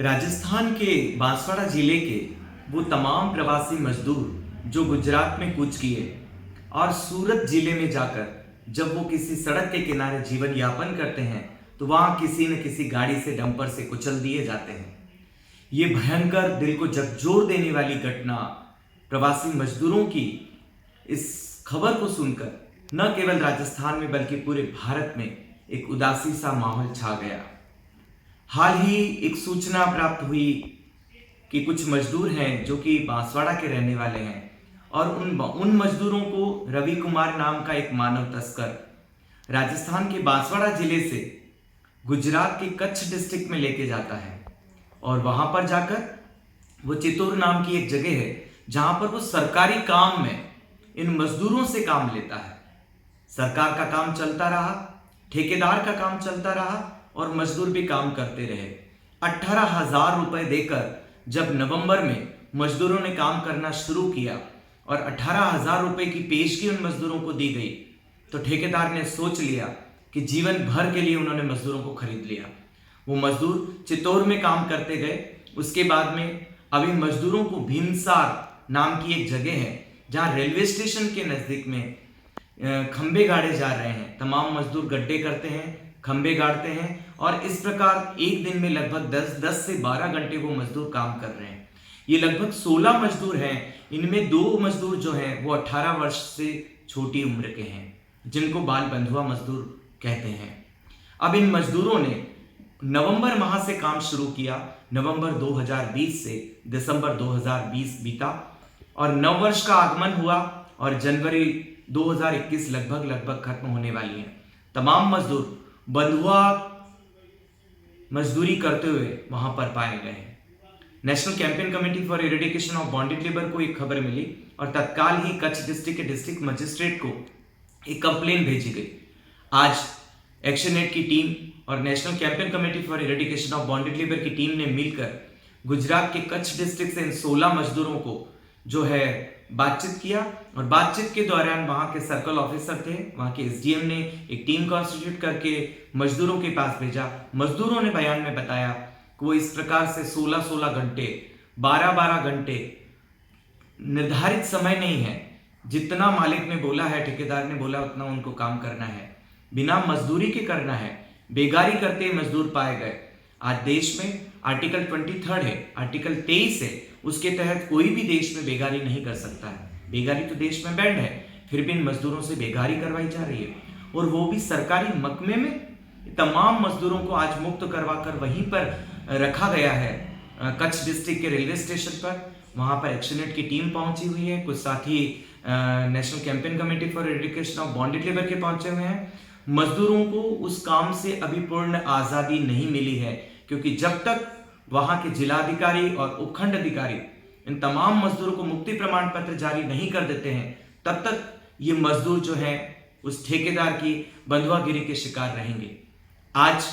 राजस्थान के बांसवाड़ा जिले के वो तमाम प्रवासी मजदूर जो गुजरात में कूच किए और सूरत जिले में जाकर जब वो किसी सड़क के किनारे जीवन यापन करते हैं तो वहां किसी न किसी गाड़ी से डंपर से कुचल दिए जाते हैं। ये भयंकर दिल को झकझोर देने वाली घटना प्रवासी मजदूरों की इस खबर को सुनकर न केवल राजस्थान में बल्कि पूरे भारत में एक उदासी सा माहौल छा गया। हाल ही एक सूचना प्राप्त हुई कि कुछ मजदूर हैं जो कि बांसवाड़ा के रहने वाले हैं और उन मजदूरों को रवि कुमार नाम का एक मानव तस्कर राजस्थान के बांसवाड़ा जिले से गुजरात के कच्छ डिस्ट्रिक्ट में लेके जाता है और वहां पर जाकर वो चित्तौर नाम की एक जगह है जहां पर वो सरकारी काम में इन मजदूरों से काम लेता है। सरकार का काम चलता रहा, ठेकेदार का काम चलता रहा और मजदूर भी काम करते रहे। 18,000 रुपए देकर जब नवंबर में मजदूरों ने काम करना शुरू किया और 18,000 रुपए की पेशगी उन मजदूरों को दी गई तो ठेकेदार ने सोच लिया कि जीवन भर के लिए उन्होंने मजदूरों को खरीद लिया। वो मजदूर चित्तौर में काम करते गए। उसके बाद में अभी मजदूरों को भीमसार नाम की एक जगह है जहां रेलवे स्टेशन के नजदीक में खंबे गाड़े जा रहे हैं। तमाम मजदूर गड्ढे करते हैं, खंबे गाड़ते हैं और इस प्रकार एक दिन में लगभग 10 से 12 घंटे वो मजदूर काम कर रहे हैं। ये लगभग 16 मजदूर हैं। इनमें 2 मजदूर जो हैं वो 18 वर्ष से छोटी उम्र के हैं जिनको बाल बंधुआ मजदूर कहते हैं। अब इन मजदूरों ने नवंबर माह से काम शुरू किया। नवंबर 2020 से दिसंबर 2020 बीता और नववर्ष का आगमन हुआ और जनवरी 2021 लगभग खत्म होने वाली है। तमाम मजदूर बंधुआ मजदूरी करते हुए वहां पर पाए गए हैं। National campaign committee for eradication of bonded labour को एक खबर मिली और तत्काल ही कच्छ डिस्ट्रिक्ट के डिस्ट्रिक्ट मजिस्ट्रेट को एक कंप्लेन भेजी गई। आज एक्शननेट की टीम और national campaign committee for eradication of bonded labour की टीम ने मिलकर गुजरात के कच्छ डिस्ट्रिक्ट से इन 16 मजदूरों को जो है बातचीत किया और बातचीत के दौरान वहां के सर्कल ऑफिसर थे, वहां के एसडीएम ने एक टीम कॉन्स्टिट्यूट करके मजदूरों के पास भेजा। मजदूरों ने बयान में बताया कि वो इस प्रकार से 16 घंटे 12 घंटे निर्धारित समय नहीं है, जितना मालिक ने बोला है, ठेकेदार ने बोला उतना उनको काम करना है, बिना मजदूरी के करना है। बेगारी करते मजदूर पाए गए। आज देश में आर्टिकल 23 है, आर्टिकल 23 है, उसके तहत कोई भी देश में बेगारी नहीं कर सकता है। बेगारी तो देश में बैंड है, फिर भी इन मजदूरों से बेगारी करवाई जा रही है और वो भी सरकारी मकमे में। तमाम मजदूरों को आज मुक्त करवाकर वहीं पर रखा गया है कच्छ डिस्ट्रिक्ट के रेलवे स्टेशन पर। वहां पर एक्शननेट की टीम पहुंची हुई है, कुछ साथी national campaign committee for education of bonded labour के पहुंचे हुए हैं। मजदूरों को उस काम से अभी पूर्ण आजादी नहीं मिली है क्योंकि जब तक वहां के जिलाधिकारी और उपखंड अधिकारी इन तमाम मजदूरों को मुक्ति प्रमाण पत्र जारी नहीं कर देते हैं तब तक ये मजदूर जो हैं उस ठेकेदार की बंधुआगिरी के शिकार रहेंगे। आज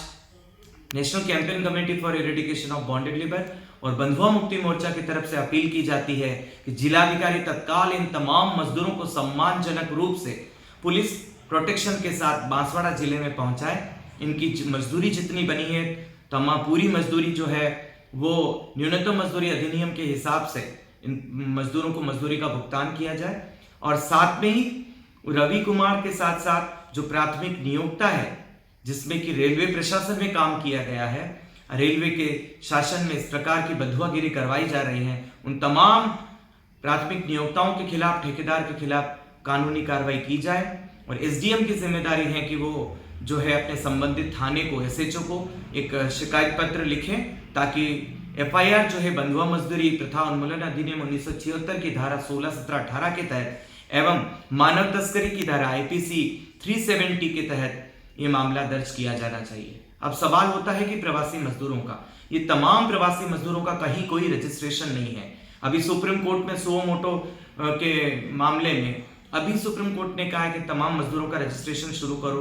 national campaign committee for eradication of bonded labour और बंधुआ मुक्ति मोर्चा की तरफ से अपील की जाती है कि जिलाधिकारी तत्काल इन तमाम मजदूरों को सम्मानजनक रूप से पुलिस प्रोटेक्शन के साथ बांसवाड़ा जिले में पहुंचाए। इनकी मजदूरी जितनी बनी है तमाम पूरी मजदूरी जो है वो न्यूनतम मजदूरी अधिनियम के हिसाब से इन मजदूरों को मजदूरी का भुगतान किया जाए और साथ में ही रवि कुमार के साथ साथ जो प्राथमिक नियोक्ता है जिसमें कि रेलवे प्रशासन में काम किया गया है, रेलवे के शासन में इस प्रकार की बंधुआगिरी करवाई जा रही है, उन तमाम प्राथमिक नियोक्ताओं के खिलाफ, ठेकेदार के खिलाफ कानूनी कार्रवाई की जाए। और एसडीएम की जिम्मेदारी है कि वो जो है अपने संबंधित थाने को, एसएचओ को एक शिकायत पत्र लिखें ताकि एफआईआर जो है बंधुआ मजदूरी प्रथा उन्मूलन अधिनियम 1976 की धारा 16, 17, 18 के तहत एवं मानव तस्करी की धारा आईपीसी 370 के तहत ये मामला दर्ज किया जाना चाहिए। अब सवाल होता है कि प्रवासी मजदूरों का, ये तमाम प्रवासी मजदूरों का कहीं कोई रजिस्ट्रेशन नहीं है। अभी सुप्रीम कोर्ट में सुओ मोटो के मामले में अभी सुप्रीम कोर्ट ने कहा है कि तमाम मजदूरों का रजिस्ट्रेशन शुरू करो,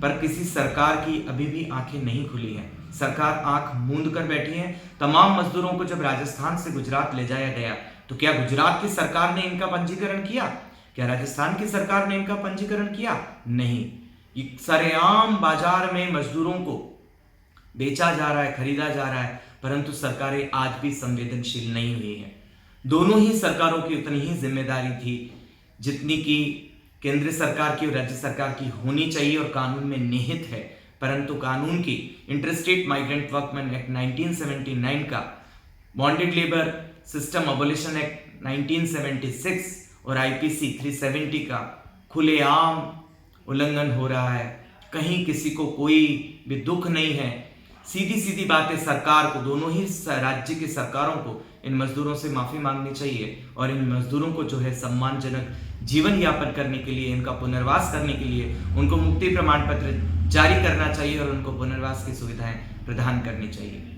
पर किसी सरकार की अभी भी आंखें नहीं खुली हैं। सरकार आंख मूंद कर बैठी है। तमाम मजदूरों को जब राजस्थान से गुजरात ले जाया गया तो क्या गुजरात की सरकार ने इनका पंजीकरण किया? क्या राजस्थान की सरकार ने इनका पंजीकरण किया? नहीं। सरेआम बाजार में मजदूरों को बेचा जा रहा है, खरीदा जा रहा है, परंतु सरकारें आज भी संवेदनशील नहीं हुई हैं। दोनों ही सरकारों की उतनी ही जिम्मेदारी थी जितनी कि केंद्र सरकार की और राज्य सरकार की होनी चाहिए और कानून में निहित है। परंतु कानून की इंटरस्टेट माइग्रेंट वर्कमैन एक्ट 1979 का, bonded labour system abolition act 1976 और आईपीसी 370 का खुलेआम उल्लंघन हो रहा है। कहीं किसी को कोई भी दुख नहीं है। सीधी सीधी बातें सरकार को, दोनों ही राज्य की सरकारों को इन मजदूरों से माफी मांगनी चाहिए और इन मजदूरों को जो है सम्मानजनक जीवन यापन करने के लिए, इनका पुनर्वास करने के लिए उनको मुक्ति प्रमाण पत्र जारी करना चाहिए और उनको पुनर्वास की सुविधाएं प्रदान करनी चाहिए।